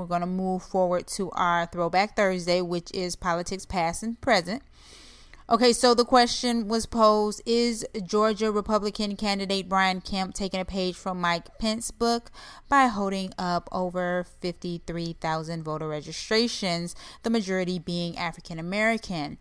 We're going to move forward to our Throwback Thursday, which is politics past and present. Okay, so the question was posed, is Georgia Republican candidate Brian Kemp taking a page from Mike Pence's book by holding up over 53,000 voter registrations, the majority being African American?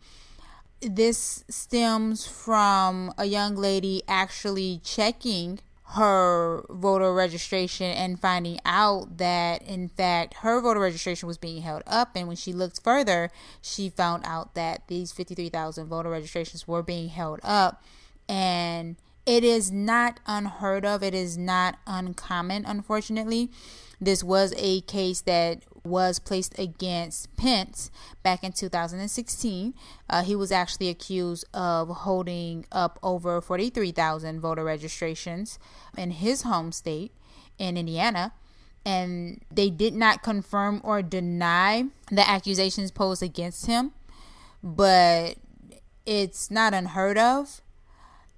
This stems from a young lady actually checking her voter registration and finding out that in fact her voter registration was being held up, and when she looked further she found out that these 53,000 voter registrations were being held up. And it is not unheard of, it is not uncommon. Unfortunately, this was a case that was placed against Pence back in 2016. He was actually accused of holding up over 43,000 voter registrations in his home state in Indiana, and they did not confirm or deny the accusations posed against him, but it's not unheard of,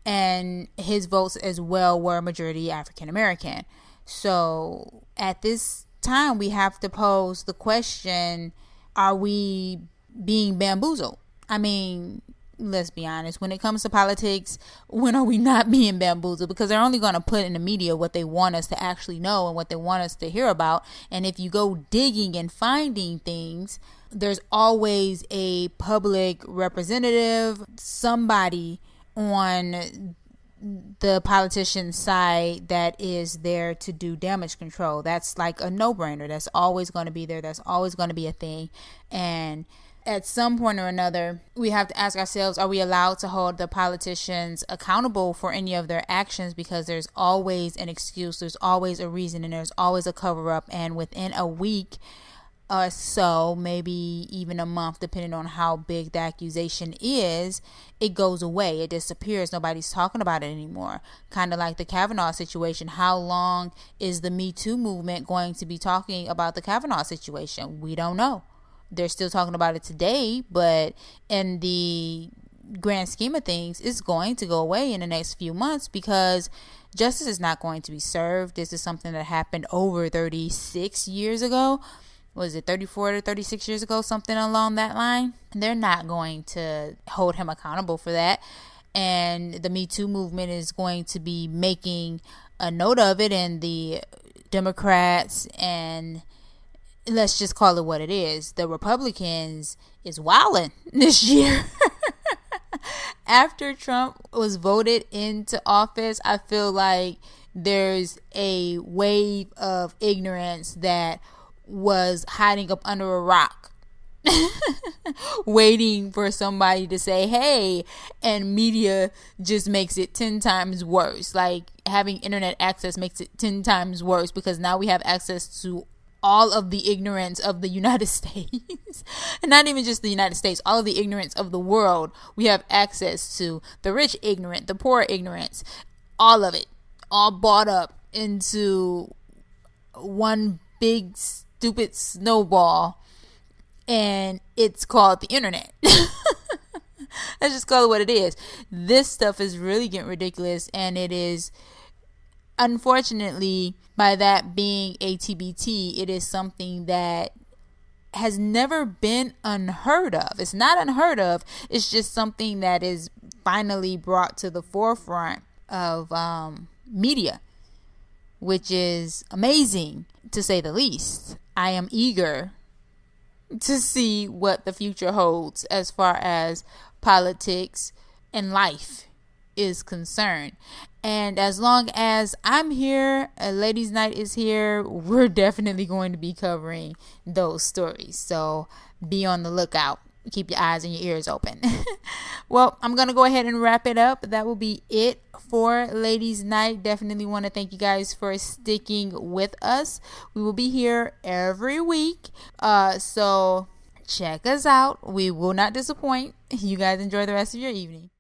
and his votes as well were majority African American. So at this time we have to pose the question, are we being bamboozled? I mean, let's be honest, when it comes to politics, when are we not being bamboozled? Because they're only going to put in the media what they want us to actually know and what they want us to hear about. And if you go digging and finding things, there's always a public representative, somebody on the politician's side that is there to do damage control. That's like a no-brainer. That's always going to be there. That's always going to be a thing. And at some point or another, we have to ask ourselves, are we allowed to hold the politicians accountable for any of their actions? Because there's always an excuse, there's always a reason, and there's always a cover-up. And within a week or so, maybe even a month, depending on how big the accusation is, it goes away, it disappears, nobody's talking about it anymore. Kind of like the Kavanaugh situation. How long is the Me Too movement going to be talking about the Kavanaugh situation? We don't know. They're still talking about it today, but in the grand scheme of things, it's going to go away in the next few months because justice is not going to be served. This is something that happened over 36 years ago. Was it 34 to 36 years ago, something along that line? They're not going to hold him accountable for that. And the Me Too movement is going to be making a note of it, and the Democrats, and let's just call it what it is, the Republicans is wilding this year. After Trump was voted into office, I feel like there's a wave of ignorance that was hiding up under a rock waiting for somebody to say hey, and media just makes it 10 times worse. Like having internet access makes it 10 times worse, because now we have access to all of the ignorance of the United States. And not even just the United States, all of the ignorance of the world. We have access to the rich ignorant, the poor ignorance, all of it, all bought up into one big stupid snowball, and it's called the internet. Let's just call it what it is. This stuff is really getting ridiculous, and it is, unfortunately, by that being a TBT, it is something that has never been unheard of. It's not unheard of. It's just something that is finally brought to the forefront of media, which is amazing, to say the least. I am eager to see what the future holds as far as politics and life is concerned. And as long as I'm here, Ladies Night is here, we're definitely going to be covering those stories. So be on the lookout. Keep your eyes and your ears open. Well, I'm going to go ahead and wrap it up. That will be it for Ladies Night. Definitely want to thank you guys for sticking with us. We will be here every week. So check us out. We will not disappoint. You guys enjoy the rest of your evening.